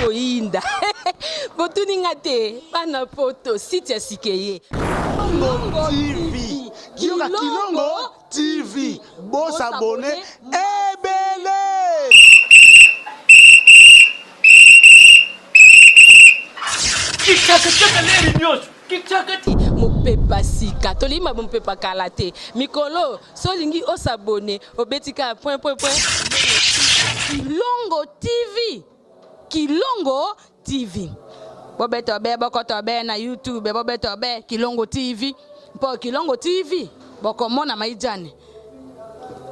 koinda. Botuninga te, bana poto, site sikeye. Kilongo TV. Kilongo TV. Bon s'abonner. Ebele. Mopepa sika tolima mopepa kalate mikolo solingi osabone obetika point Kilongo TV bobeto be bokoto be na YouTube bobeto be Kilongo TV po Kilongo TV bokomona maijane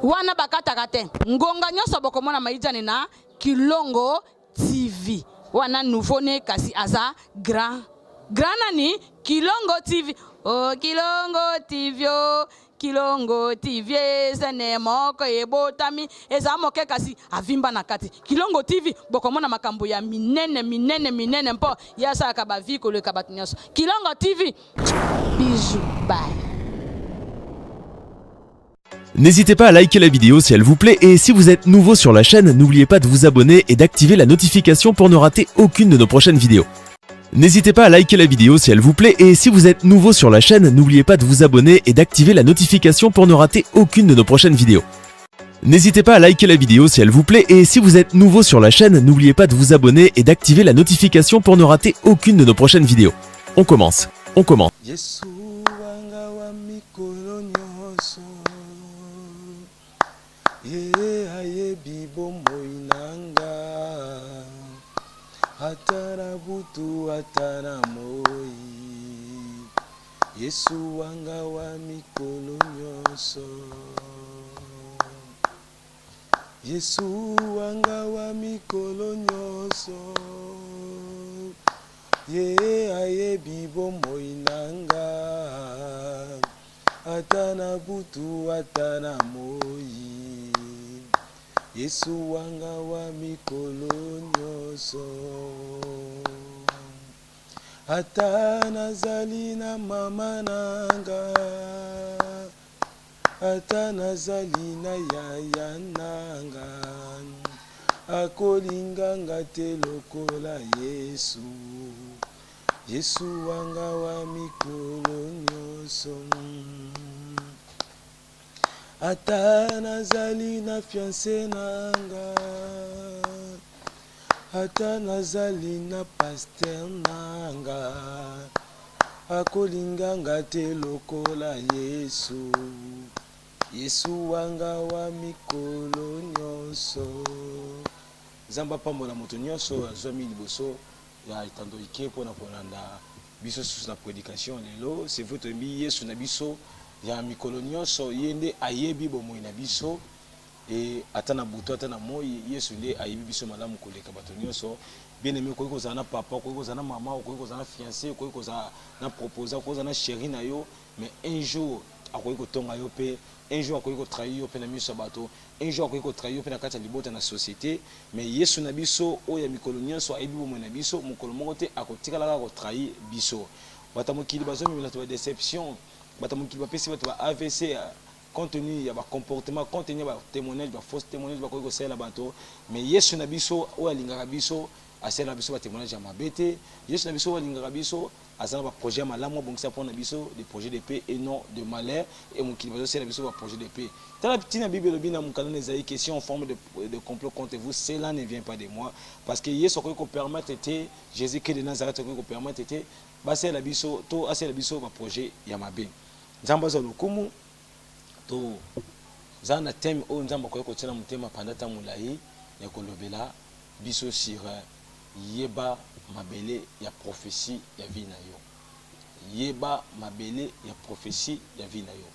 wana bakataka te ngonga nyoso bokomona maijane na Kilongo TV wana nouveau ne kasi aza grand nani Kilongo TV. Oh Kilongo TV, oh Kilongo TV, sene moko ebotami eza moke kasi avimba na kati. Kilongo TV bokomona makambo ya minene mpo yasa ka ba vie ko le kabatinyaso. Kilongo TV. Bisous, bye. N'hésitez pas à liker la vidéo si elle vous plaît et si vous êtes nouveau sur la chaîne, n'oubliez pas de vous abonner et d'activer la notification pour ne rater aucune de nos prochaines vidéos. N'hésitez pas à liker la vidéo si elle vous plaît et si vous êtes nouveau sur la chaîne, n'oubliez pas de vous abonner et d'activer la notification pour ne rater aucune de nos prochaines vidéos. N'hésitez pas à liker la vidéo si elle vous plaît et si vous êtes nouveau sur la chaîne, n'oubliez pas de vous abonner et d'activer la notification pour ne rater aucune de nos prochaines vidéos. On commence. Atana butu atana moi Yesu wanga wa mikolo nyonso Yesu wanga wa mikolo nyonso Ye ayebi bomoi nanga atana butu atana moi Yesu wanga wa mikolo nyonso Ata nazali na mama nanga Ata nazali na yaya nanga Akolinganga te lokola Yesu Yesu wanga wa mikolo nyonso Ata nazali na fiancé nanga Ata nazali na pasteur nanga Akolinganga te lokola Yesu Yesu wanga wa mikolo nyonso Zamba pambola moto nyonso azwami liboso ya itando ike pona kolanda biso susu na prédication lelo c'est votre mi Yesu na biso ya mikolo nyonso yende ayebi bomoi na biso et atana buto atana moi Yesu nde ayebi biso malamu koleka bato nyonso bien aimé ko kozana na papa ko kozana na maman ko kozana na fiancé ko kozana na proposer ko kozana na chérie na yo mais un jour akoyi ko tonga yo pe un jour akoyi ko trahir yo pe na miso bato un jour akoyi ko trahir yo pe na kati ya libota na société mais Yesu na biso oya mikolo nyonso ayebi bomoi na biso mokolo moko te akotikala ko trahir biso bata mokili bazomi na to déception bata mokili bapesi bato ba AVC compte tenu ya ba comportement compte tenu ya ba témoignage ba fausse témoignage ba ko sala bato mais Yesu na biso oya lingaka biso asala biso ba témoignage ya mabete Yesu na biso oya lingaka biso asala ba projet malamu bongisa pour na biso des projets de paix et non de malheur et mokili bazo sala biso ba projet de paix tala petit na Bible bina mukana nezai question en forme de complot contre vous cela ne vient pas de moi parce que Yesu ko permettre était Jésus qui de Nazareth ko permettre était basela biso to asala biso ba projet ya mabe nzamba za lokumu to zana thème o nzamba ko ko tsena mutema pandata mulai ya kolobela biso sur yeba mabele ya prophétie ya vie na yo yeba mabele ya prophétie ya vie na yo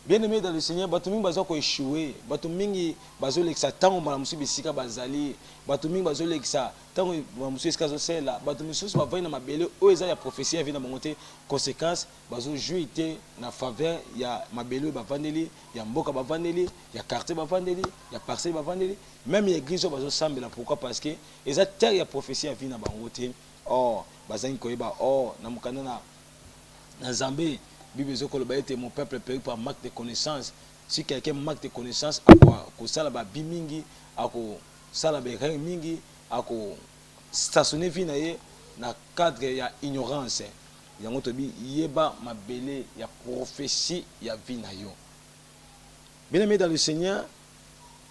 bien aimé dans le Seigneur bato mingi bazo ko échouer bato mingi bazo lekisa tango mala musu bisika bazali bato mingi bazo lekisa tango musu esika zo sela bato musu ba na mabele o eza ya prophétie ya vie na bangote conséquence bazo jouer na faveur ya mabele ba vandeli ya mboka ba vandeli ya quartier ba vandeli ya parcelle ba vandeli même ya église bazo sambela pourquoi parce que eza terre ya prophétie ya vie na bangote or bazangi koyeba or na mukana na Zambie Bible zokoloba ete mon peuple périt par manque de connaissance. Si quelqu'un manque de connaissance, ako sala ba bimingi, ako sala be mingi, ako stationner vie na ye na cadre ya ignorance yango tobi yeba mabele ya prophétie ya vie na yo. Bien aimé dans le Seigneur,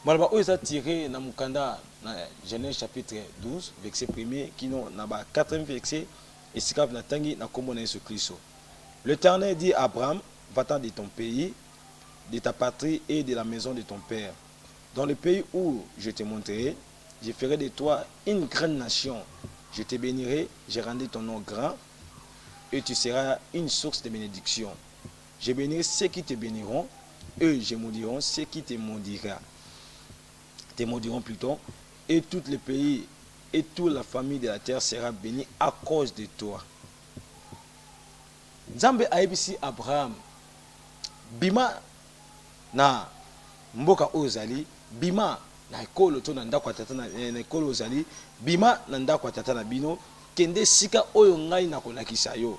malaba oyo eza tiré na mukanda na Genèse chapitre 12 verset 1er kino na ba 4e verset esika na tangi na kombo na Yesu Kristo. L'Éternel dit à Abraham, va-t'en de ton pays, de ta patrie et de la maison de ton père. Dans le pays où je te montrerai, je ferai de toi une grande nation. Je te bénirai, je rendrai ton nom grand et tu seras une source de bénédiction. Je bénirai ceux qui te béniront, eux je maudirai ceux qui te maudiront. Te maudiront plutôt, et tous les pays et toute la famille de la terre sera bénie à cause de toi. Nzambe aibisi Abraham bima na mboka ozali, bima na ekolo to na ndako tata na ekolo ozali, bima na ndako tata na bino, kende sika oyo ngai na kolakisa yo.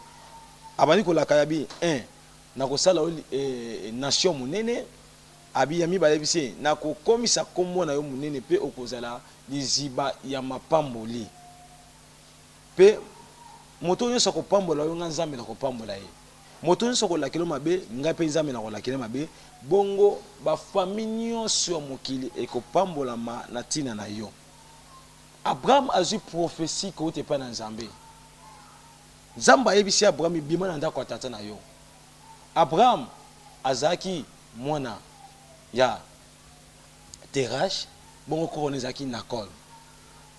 Abani kolaka ya bi 1 na kosala nation munene, abi ya mibale bisi na kokomisa kombo na yo munene pe okozala liziba ya mapamboli. Pe moto nyonso kopambola yo nga Nzambe na kopambola ye. Moto nyonso kolakelo mabe nga pe Nzambe na kolakela mabe, bongo ba famille nyonso ya mokili ekopambola na tina na yo. Abraham azui prophétie ko te pa na Nzambe. Nzambe ayebisi Abraham bima na ndako tata na yo. Abraham azaki mwana ya Terash, bongo ko nezaki Nakol.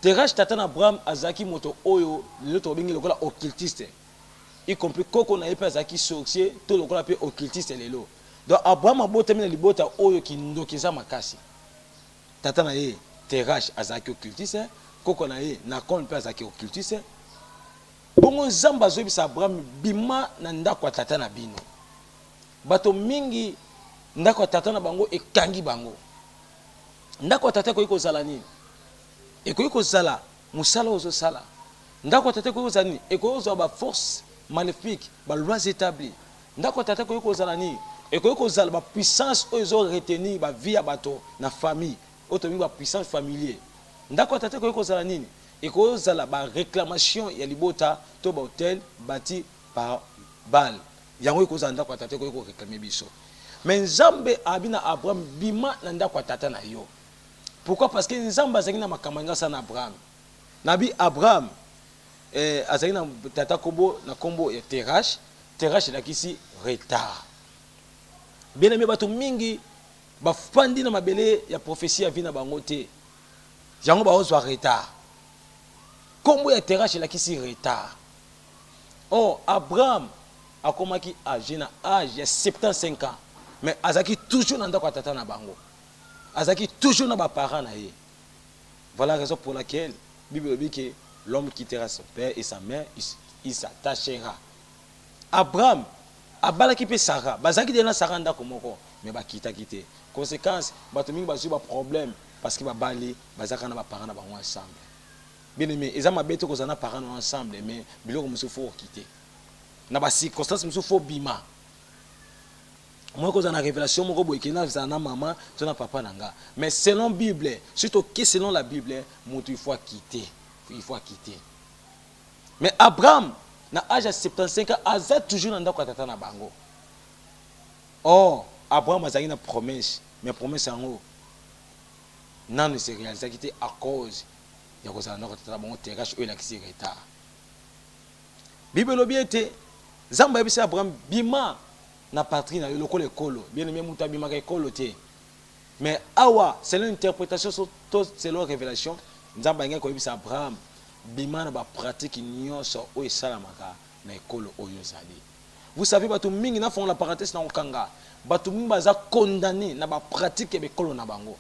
Terash tata na Abraham azaki moto oyo lelo to bengi lokola occultiste, y compris koko na yepe azaki sorcier to lokola pe occultiste lelo. Donc Abraham abotami na libota oyo kindokeza makasi. Tata na ye Terash azaki occultiste, koko na ye Nakol pe azaki occultiste. Bongo Nzambe azobisa Abraham bima na ndako tata na bino. Bato mingi ndako tata na bango ekangi bango. Ndako tata ko ikozala nini? Ekoki kozala musala ozo sala. Ndako tata ko kozala nini? Ekoki kozala ba force maléfique, ba lois établies. Ndako tata ko kozala nini? Ekoki kozala ba puissance ozo retenir ba vie ya bato na famille, oto mingi ba puissance familier. Ndako tata ko kozala nini? Ekoki kozala ba réclamation ya libota to ba hôtel bâti par balle. Yango ekozala ndako tata ko réclamer biso. Mais Nzambe abina Abraham bima na ndako tata na yo. Pourquoi? Parce que Nzambe azali na makamanga sana Abraham. Nabi Abraham azali na tata kombo na kombo ya Terash, Terash lakisi retard. Bien aimé bato mingi bafandi na mabele ya prophétie ya vina bango te. Yango ba ozwa retard. Kombo ya Terash lakisi retard. Oh, Abraham akomaki âgé na âge ya 75 ans. Mais azaki toujours na ndako tata na bango. Azaki toujours na ba parents na ye. Voilà la raison pour laquelle la Bible dit que l'homme quittera son père et sa mère, il s'attachera. Abraham abalaki pe Sarah, bazaki dena Sarah ndako moko, mais ba kita kité. Conséquence, bato mingi bazu ba problème parce que ba bali bazaka na ba parents na bango ensemble. Bien aimé, eza mabeto ko zana parents ensemble, mais biloko musu faut quitter. Na ba circonstance musu faut bima. Moi, quand on a révélation, moi, je na maman, je na papa nanga. Mais selon la Bible, surtout que selon la Bible, il faut quitter. Il faut quitter. Mais Abraham, na âge de 75 ans, a toujours dans le tata na bango. Oh, Abraham a une promesse, mais promesse en haut. Non, ne s'est réalisé à cause de la tata bango terrasse ou la qui retard. Bible bien été, Zamba ebisi Abraham bima na patrie na lokolo ekolo bien aimé muta bima ka ekolo te. Mais awa selon interprétation selon révélation Nzamba ngai ko ebisa Abraham bima na ba pratique nyonso o esalamaka na ekolo oyo zali. Vous savez bato mingi na font la parenthèse na okanga bato mingi baza condamné na ba pratique ekolo na bango.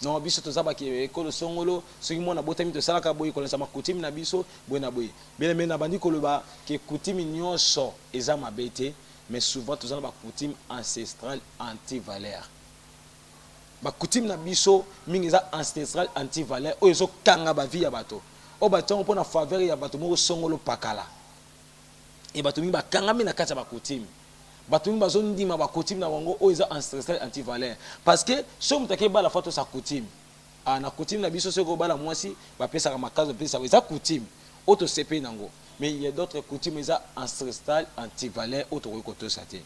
Non biso to zaba ki ekolo songolo soki mona botami to salaka boyi kolesa makutimi na biso boyi na boyi. Bien aimé na bandi koloba ke kutimi nyonso eza mabete. Mais souvent, tous les coutumes ancestrales anti-valeurs. Les coutumes na biso, mingiza ancestral anti-valeurs. Oyo so kanga ba vie ya bato. O bato on pona faveur ya bato mo songolo pakala. E bato mingi ba kanga mi na kati ba coutume. Bato mingi bazo ndima ba coutume na wango oyo eza ancestral anti-valeurs. Parce que so mutake ba la fato sa coutume. na coutume na biso soko bala mwasi ba pesa ka makazo pesa eza coutume auto CP nango mais il y a d'autres coutumes eza ancestrales antivalent auto ko to saté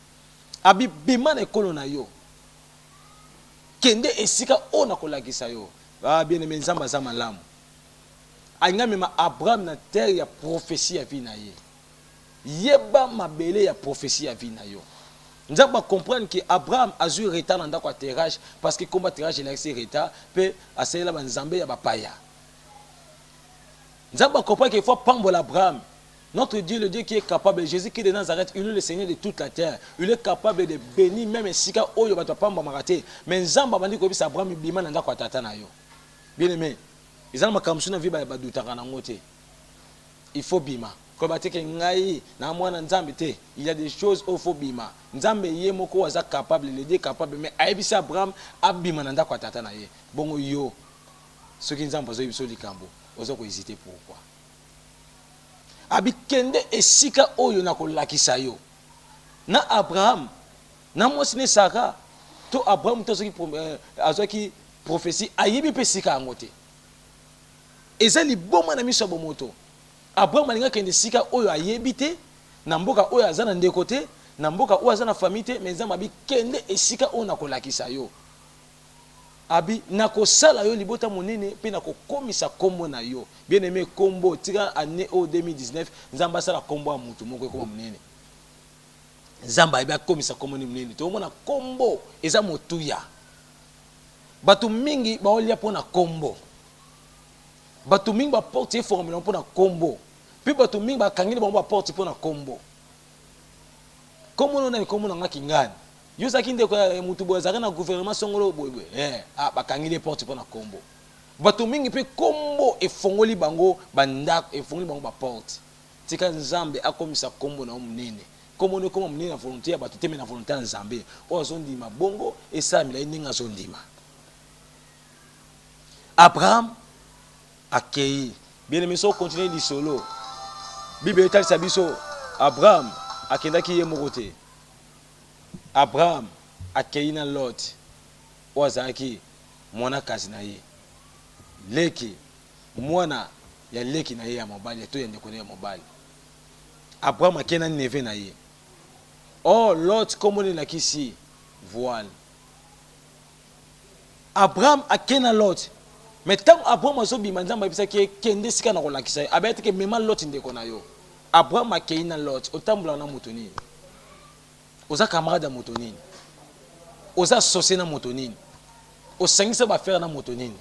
abi bima na ekolo na yo kende esika ona kolakisa yo bien aimé nzamba za malamu ainga mema Abraham na terre ya prophétie ya vie na ye yeba mabele ya prophétie ya vie na yo nzamba comprendre que Abraham a eu retard dans ndako terrage parce que combat terrage il a eu retard pe asela ba nzambe ya bapaya nzamba comprendre qu'il faut pambola Abraham. Notre Dieu, le Dieu qui est capable, Jésus qui est de Nazareth, il est le Seigneur de toute la terre. Il est capable de bénir même Sika Oyo Batapamba Marate. Mais Nzamba Bandi Kobi Abraham Bima Nanda Kwatata na yo. Bien aimé, ils ont ma kamsuna viba badutara na ngote. Il faut bima. Kobateke ngai na mwana Nzambe te. Il y a des choses au faut bima. Nzambe ye moko waza capable, le Dieu capable mais aibisa Abraham abima Nanda Kwatata na ye. Bongo yo. Ce qui Nzamba zo ibiso likambo. Ozo ko hésiter pourquoi? Abikende esika oyo na kolakisa yo na Abraham na mwasi Sarah to Abraham to soki prophétie ayebi pe sika ngote ezali boma na miso bomoto Abraham alinga kende sika oyo ayebi te na mboka oyo azana ndeko te na mboka oyo azana famille te mais Nzambe abikende esika oyo na kolakisa yo abi nakosala yo libota monene pe nakokomisa kombo na yo bien aimé kombo tika année au 2019 Nzamba sala kombo ya mutu moko ko monene Nzamba iba komisa kombo ni monene to mona kombo eza motuya batu mingi baolia pona kombo batu mingi ba porte formule pona kombo puis batu mingi ba kangini ba porte pona kombo kombo na kombo na ngakingani yo sakinde ko mutu boza kana gouvernement songolo boywe bakangile porte pona kombo bato mingi pe kombo efongoli bango bandako efongoli bango ba porte tika Nzambe akomisa kombo na munene kombo ne kombo munene na volonté ya bato teme na volonté ya Nzambe o azondima bongo esamila ndinga azondima Abraham akei bien aimé so continuer li solo Bible etalisa biso Abraham akendaki ye mokote Abraham akei na Lot ozaki mwana kazi na ye leki mwana ya leki na ye ya mobali to ya ndeko ya mobali Abraham akei na neve na ye Lot komone na kisi voile Abraham akei na Lot mais tant Abraham azobima Nzambe bisa ki kende sika na kolakisa ye abete ke mema Lot ndeko na yo Abraham akei na Lot otambola na mutoni oza camarade moto nini oza associé na moto nini osangisa ba faire na moto nini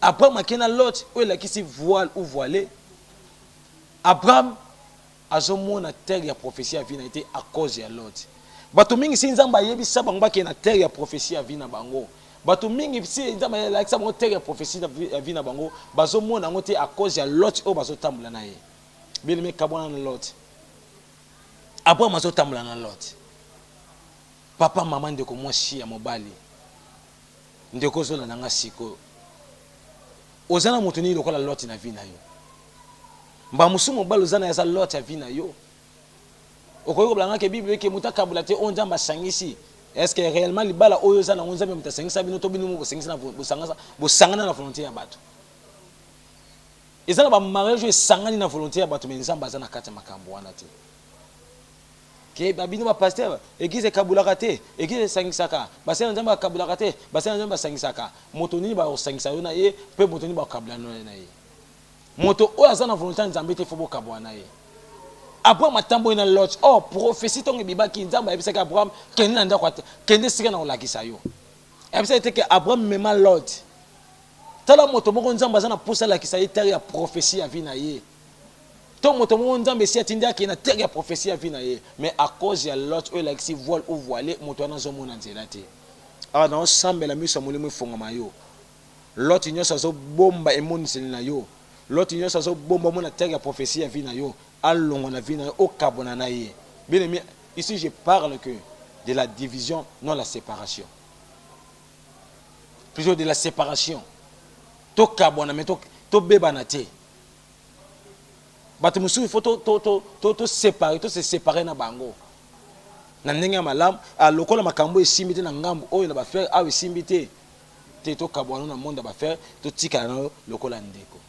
Abraham akena Lot oyo lakisi voile ou voilé Abraham azomona terre ya prophétie ya vie na été à cause ya Lot bato mingi si Nzambe ayebisa bango bakena terre ya prophétie ya vie na bango bato mingi si Nzambe ayebisa bango terre ya prophétie ya vie na bango bazomona ngo te à cause ya Lot oyo bazotambola na ye bien aimé kabona na Lot Abraham azotambola na Lot papa maman ndeko mwasi ya mobali ndeko zola nanga siko ozana moto ni lokola Lot na vie na yo mba musu mobali ozana ya Lot ya vie na yo okoyiko blanga ke Bible ke mutakabula te on Nzambe sangisi est-ce que réellement libala oyo ozana Nzambe mutasangisa bino to bino mo sangisa na bosangana na volonté ya bato ezana ba mariage esangani na volonté ya bato mais Nzambe azana kata makambo wana te ke babino ba pasteur église kabulaka te église sangisaka basena Nzambe kabulaka te basena Nzambe sangisaka moto nini ba sangisa yo na ye pe moto nini ba kabula na ye moto oyo azana volonté Nzambe te fobo kabwa na ye Abraham atambo na Lot prophétie tongi bibaki Nzambe abisaka Abraham kende na ndako kende sika na olakisa yo abisaka te ke Abraham mema Lot tala moto moko Nzambe azana posa lakisa ye terre ya prophétie ya vie na ye to moto mo Nzambe si atinda ki na terre ya prophétie ya vie na ye mais à cause ya Lot oyo lakisi voile ou voilé moto na zo mona nzela te na ensemble la miso molimo fongama yo Lot nyoso zo bomba emoniseli na yo Lot nyoso zo bomba mona terre ya prophétie ya vie na yo alongo na vie na yo okabona na ye bien aimé ici je parle que de la division non la séparation plutôt de la séparation to kabona mais to bebana te bato musu il faut to séparer to se séparer na bango na ndenge ya malamu lokola makambo esimbi te na ngambo oyo na ba faire awe esimbi te te tokabwana na monde bafaire totikala na lokola ndeko.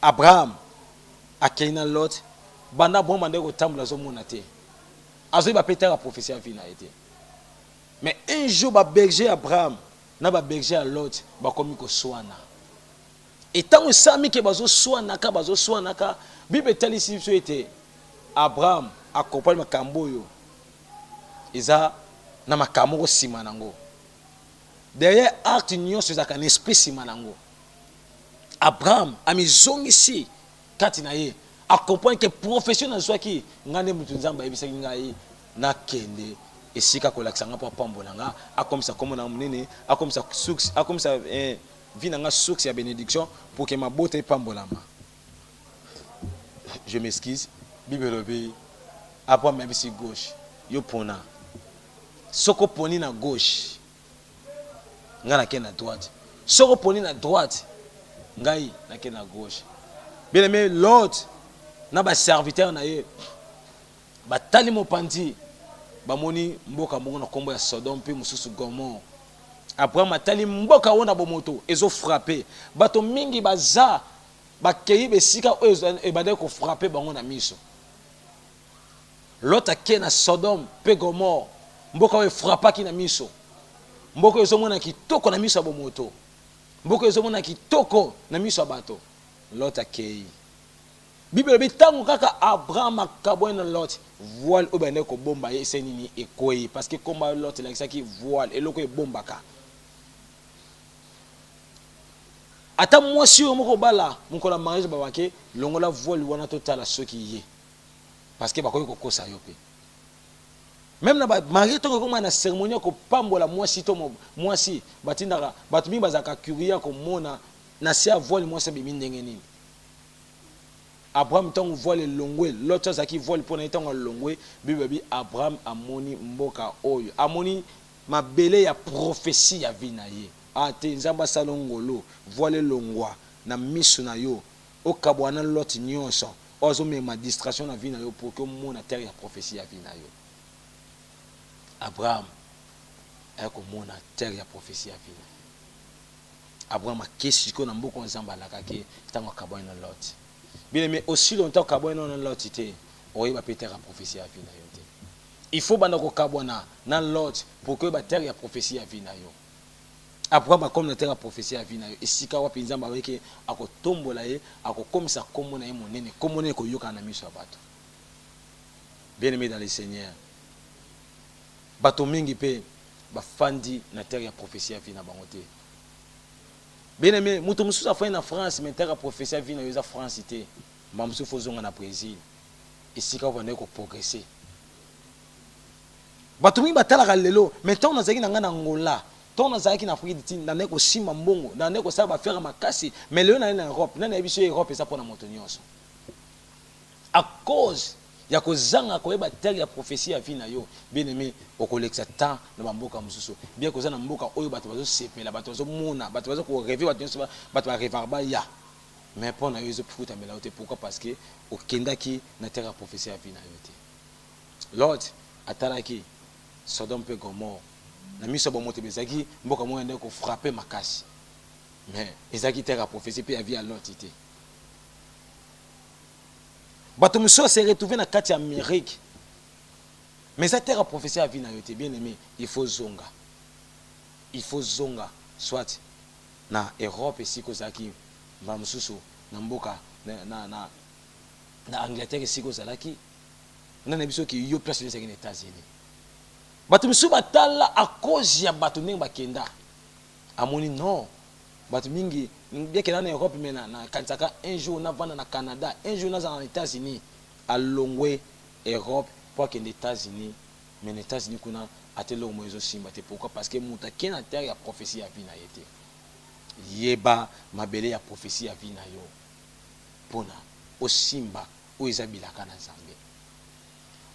Abraham akei na Lot banda bon bande kotambola azomona te azoyi bapete ya prophétie ya vie na ye te. Mais un jour ba berger Abraham na ba berger ya Lot bakomi koswana. Et tant que ça mi ke bazoswanaka Bible etalisi biso ete Abraham accompagne makambo oyo eza na makambo ko sima nango. Derrière acte nyonso ezaka na esprit sima nango. Abraham amizongisi kati na ye accompagne que profession na zwaki ngande mutu nzamba yebisaki ngai na kende esika kolakisa nga pa pambola nga akomisa komona munene akomisa succès akomisa vie nga succès ya bénédiction pour que ma beauté pambolama. Je m'excuse. Bible lobi après même si gauche yo pona soko poni na gauche nga na kena droite soko poni na droite ngai na kena gauche. Bien aimé Lot na ba serviteur na ye batali mopandi bamoni mboka mongo na kombo ya Sodome pe mususu Gomorrhe. Abraham atali mboka wona bomoto ezo frapper bato mingi baza bakei besika oyo ebade ko frapper bango na miso. Lot ake na Sodome pe Gomorrhe mboka oyo frappaki na miso. Mboka ezo mona kitoko na miso ya bomoto. Mboka ezo mona kitoko na miso ya bato. Lot akei. Bible bi tango kaka Abraham akabwe na Lot voile obane ko bomba ye senini ekoyi parce que komba Lot la kisaki voile eloko e bombaka. Ata mwasi yo moko bala mukola mariage babake longola voile wana totala soki ye parce que bakoyi kokosa yo pe. Même na ba mariage to ko na cérémonie ko pambola mwasi to mwasi batindaka batu mi bazaka curieux ko mona na sia voile mwasi bimi ndenge nini. Abraham tango voile longwe l'autre zaki voile pona tango longwe Bible bi Abraham amoni mboka oyo amoni mabele ya prophétie ya vie na ye ate nzamba salongolo voile longwa na miso na yo okabwana Lot nyonso ozo mema distraction na vie na yo pour que mona terre ya prophétie ya vie na yo. Abraham eko mona terre ya prophétie ya vie. Abraham akesi ko na mboko nzamba lakake tango akabwana Lot. Bien mais aussi longtemps kabwana na Lot te oyeba pe terre ya prophétie ya vie na yo te. Il faut banda ko kabwana na Lot pour que ba terre ya prophétie ya vie na yo. Abraham comme na terre ya prophétie ya vie na yo esika wapi nzamba weke akotombola ye akokomisa kombo na ye monene kombo ne ko yoka na miso ya bato. Bien aimé dans le Seigneur bato mingi pe bafandi na terre ya prophétie ya vie na bango te. Bien aimé, mutu mususu afanya na France, mais terre prophétie ya vie na yoza France te. Mamusu fozonga na Brésil. Esika wande ko progresser. Bato mingi batalaka lelo, mais tant na zaki na ngana Angola, tant na zaki na Afrique du na neko sima mbongo, na neko sala ba faire makasi, mais lelo na Europe, na biso Europe eza pona moto nyonso. À cause ya kozanga koyeba terre ya prophétie ya vie na yo, bien aimé, okolekisa temps na bamboka mususu. Bien kozana mboka oyo bato bazo sepela, bato bazo mona, bato bazo ko rêver, bato ba rêver ba ya. Mais pour na yo zo futa mela ote pourquoi parce que okendaki na terre ya prophétie ya vie na yo te. Lot atalaki Sodome pe Gomorrhe. Na miso ba moto bezaki mboka moyo ndeko frapper makasi. Mais ezaki terre ya prophétie pe ya vie à Lot te. Bato muso se retrouver na kati ya Amérique. Mais ça terre à prophétie à vie na yote bien aimé, il faut zonga. Il faut zonga soit na Europe ici ko zaki ba mususu na mboka na Angleterre ici ko zalaki. Na biso ki yo place les États-Unis. Bato muso batala à cause ya bato ninga bakenda. Amoni non. Bato mingi bien que dans Europe mais na kansaka un jour na vanda na Canada, un jour na aux États-Unis, à longwe Europe pour que les États-Unis mais les États-Unis kuna atelo moyo simba te pourquoi parce que muta kena terre ya prophétie ya vie na yete. Yeba mabele ya prophétie ya vie na yo. Pona osimba o ezabilaka na Nzambe.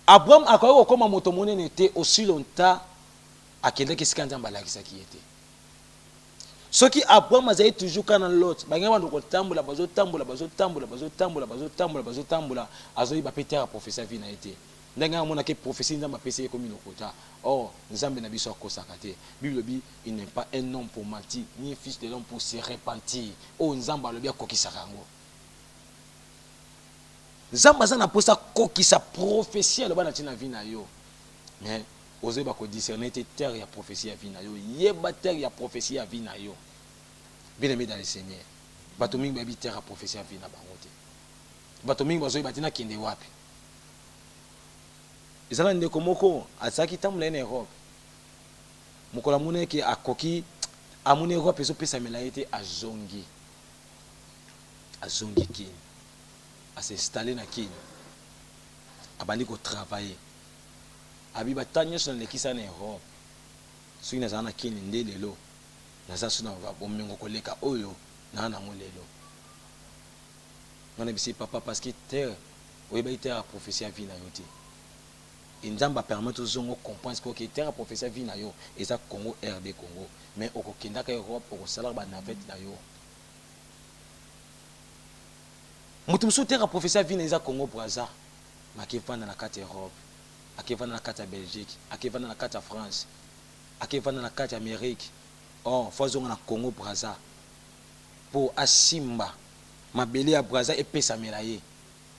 Abraham akoyo koma moto monene te aussi longtemps akende kisika Nzamba la kisaki yete. Ce qui Abraham a toujours quand l'autre, bah quand on tambola, bazo tambola, azoyi ba péter à prophétie vie na été. ndenge amona ke prophétie nzambe apesi ye komi lokota. Or nzambe na biso akosaka te. Bible bi il n'est pas un homme pour mentir ni un fils de l'homme pour se repentir. Oh nzambe alobi akokisaka yango. Nzambe aza na posa kokisa prophétie aloba na tina vie na yo. Mais ozoyeba ko discerner te terre ya prophétie ya vie na yo. Yeba terre ya prophétie ya vie na yo. Bien aimé dans le Seigneur. Bato mingi babi terre ya prophétie ya vie na bango te. Bato mingi bazoyeba tina kende wapi. Ezala ndeko moko azaki tamula na Europe. Mokola mona ke akoki amuna Europe ezopesa mela ete azongi. Azongi kini. A s'installer na kini. Abandi ko travailler. Abi batanya so na lekisa na Europe. Soki na zana kini nde lelo. Na za suna ba bomengo koleka oyo na na molelo. On a bisi papa parce que terre oyeba ite a prophétie à vie na yote. Nzamba permettre aux gens de comprendre que terre prophétie vie na yo eza Congo RD Congo mais au kokenda ka Europe au salaire ba navette na yo mutu muso terre prophétie vie na eza Congo Brazza makevana na kati Europe akevana na kati Belgique akevana na kati France akevana na kati Amérique oh fazonga na Congo Brazza pour asimba mabeli ya Brazza epesa melaye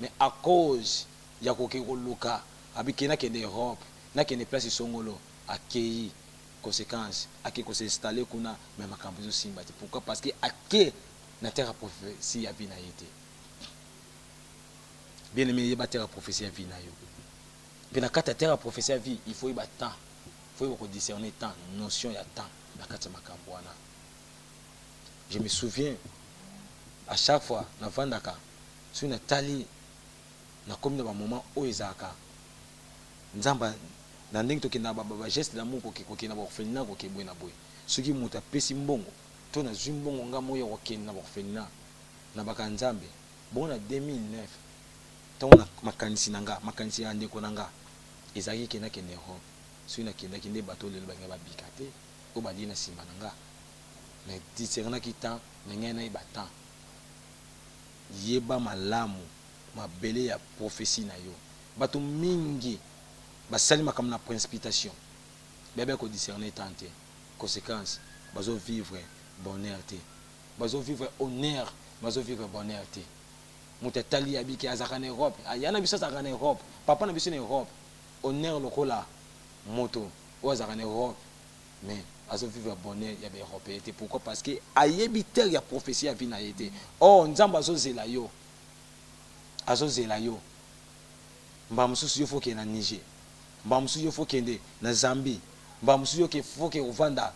mais à cause ya kokekoluka abikena kende Europe na kende place songolo akei conséquence ake ko s'installer kuna mais makambo zo simba te pourquoi parce que ake na terre prophétie ya vie na yete bien aimé yeba terre prophétie ya vie na yo puis na kata terre prophétie ya vie il faut yeba temps il faut ko discerner temps notion ya temps na kata makambo wana je me souviens à chaque fois na vandaka sur na tali na comme na ba moment o ezaka nzamba na ndenge tokenda ba geste d'amour kokena ba orphelinat kokebwe na boy soki muta pesi mbongo to na zwi mbongo nga moyo kokenda ba orphelinat na baka nzambe bon na 2009 tona makanisi nanga makanisi ya ndeko nanga ezaki kena kende ho soki na kenda kende bato lelo banga ba bikate ko bali na sima nanga mais discerna ki temps na ngena i batan yeba malamu mabele ya prophétie na yo bato mingi basali makambo na précipitation bébé ko discerner tante conséquence bazo vivre bonheur te bazo vivre honneur bazo vivre bonheur te mutatali abiki azaka na Europe ayana biso azaka na Europe papa na biso na Europe honneur lokola moto o azaka na Europe mais azo vivre bonheur ya ba Europe te pourquoi parce que ayebi terre ya prophétie ya vie na yete oh nzamba azo zela yo mba mususu yo foke na Niger mba mususu yo fokende na Zambie mba mususu yo ke foke ovanda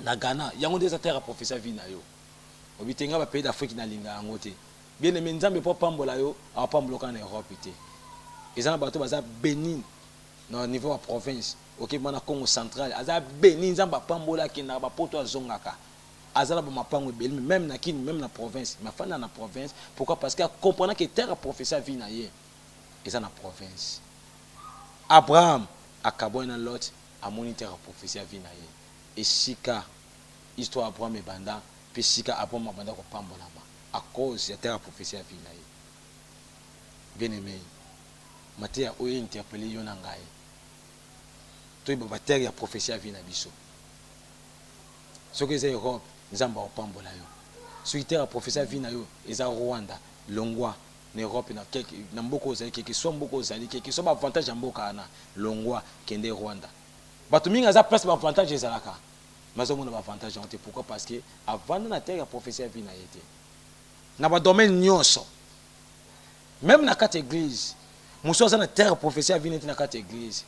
na Ghana yango des terre prophétie vie na yo obitenga ba pays d'Afrique na linga yango te bien aimé nzambe po pambola yo a pamboloka na Europe te ezana bato baza béni na niveau ya province OK mana Congo central aza béni nzamba pambola ke na ba poto azongaka azala ba mapango belmi même na kini même na province mafana na province pourquoi parce que comprendre que terre prophétie vie na ye eza na province Abraham akabona na Lot amoni terre prophétie vie na ye et sika histoire Abraham et banda puis sika Abraham banda ko pambola à cause de terre prophétie vie na ye bien aimé matia oyo interpeller yo na ngai to ba terre ya prophétie vie na biso soki eza Europe nzamba opambola yo soki terre prophétie vie na yo eza Rwanda longwa na Europe na quelque na mboko ozali quelque soit mboko ozali quelque soit ba avantage ya mboka na longwa kende Rwanda bato mingi aza place ba avantage ezalaka mazo mona ba avantage en te pourquoi parce que avant na terre prophétie vie na yete na ba domaine nyonso même na kati église muso aza na terre prophétie vie na kati église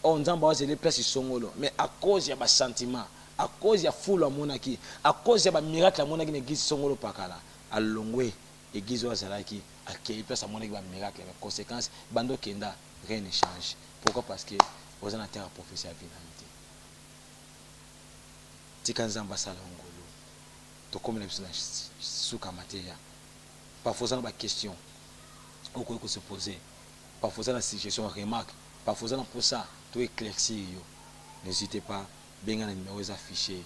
on nzamba wazele place songolo mais à cause ya ba sentiment à cause ya foule amonaki à cause ya ba miracle amonaki na église songolo pakala alongwe église wazalaki akei place amonaki ba miracle mais conséquence bando kenda rien ne change pourquoi parce que vous en terre prophétie vie na yote tika nzamba sala ngolo to comme les suka mateya parfois on a ba question on peut se poser parfois on a suggestion remarque parfois on a pour ça tout éclaircir yo n'hésitez pas benga na numéro affiché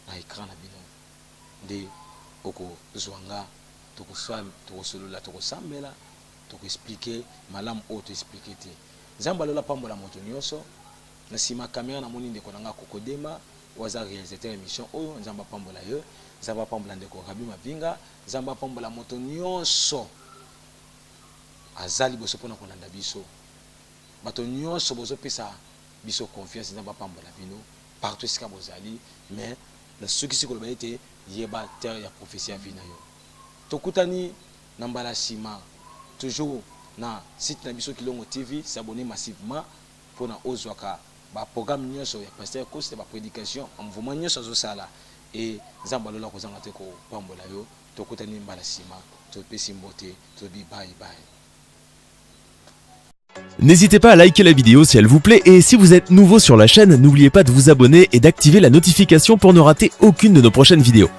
na écran na bino de oko zwanga to ko swam to ko solola to ko sambela expliquer malamu o to expliquer te nzambe alola pambola moto nyonso na sima caméra na moni ndeko nanga kokodema waza réalisateur émission oyo nzambe pambola yo nzambe pambola ndeko Rabi Mavinga nzambe pambola moto nyonso azali boso pona kolanda biso bato nyonso bozo pesa biso confiance nzambe pambola bino partout esika bozali mais na soki siko loba ete yeba terre ya prophétie vina yo tokutani na mbala sima toujours na site na biso Kilongo TV s'abonner massivement pour na ozwaka ba programme nyonso ya pasteur Coste ba prédication en mouvement nyonso zo sala et nzamba lola ko zanga te ko pambola yo tokutani mbala sima to pesi mbote to bi bye bye. N'hésitez pas à liker la vidéo si elle vous plaît et si vous êtes nouveau sur la chaîne, n'oubliez pas de vous abonner et d'activer la notification pour ne rater aucune de nos prochaines vidéos.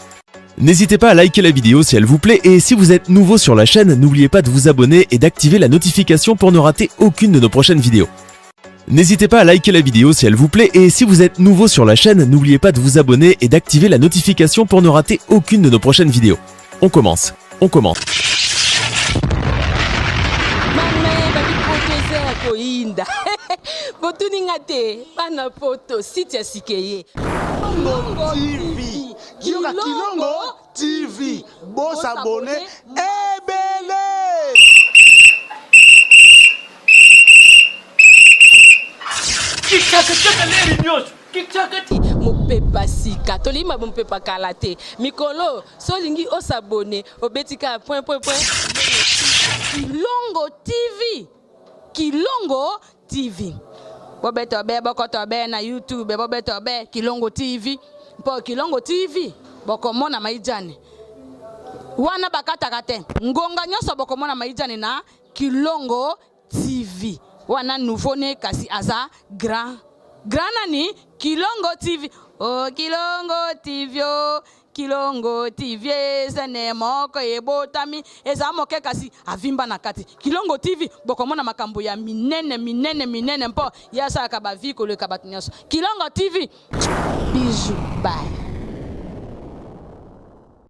N'hésitez pas à liker la vidéo si elle vous plaît et si vous êtes nouveau sur la chaîne, n'oubliez pas de vous abonner et d'activer la notification pour ne rater aucune de nos prochaines vidéos. N'hésitez pas à liker la vidéo si elle vous plaît et si vous êtes nouveau sur la chaîne, n'oubliez pas de vous abonner et d'activer la notification pour ne rater aucune de nos prochaines vidéos. On commence. Koinda botuninga te bana poto site ya sikeye Kilongo TV Kilongo TV boss abonné ebele mopepa sika tolima mopepa kala te mikolo solingi osabone obetika point Kilongo TV bobeto be bokoto be na YouTube bobeto be Kilongo TV po Kilongo TV bokomona maijane wana bakataka te ngonga nyonso bokomona maijane na Kilongo TV wana nouveau ne kasi aza grand nani Kilongo TV oh Kilongo TV oh Kilongo TV zene moko ebotami eza moke kasi avimba na kati Kilongo TV bokomona makambo ya minene mpo yasa ka ba vie ko le kabat nyonso Kilongo TV bisous bye.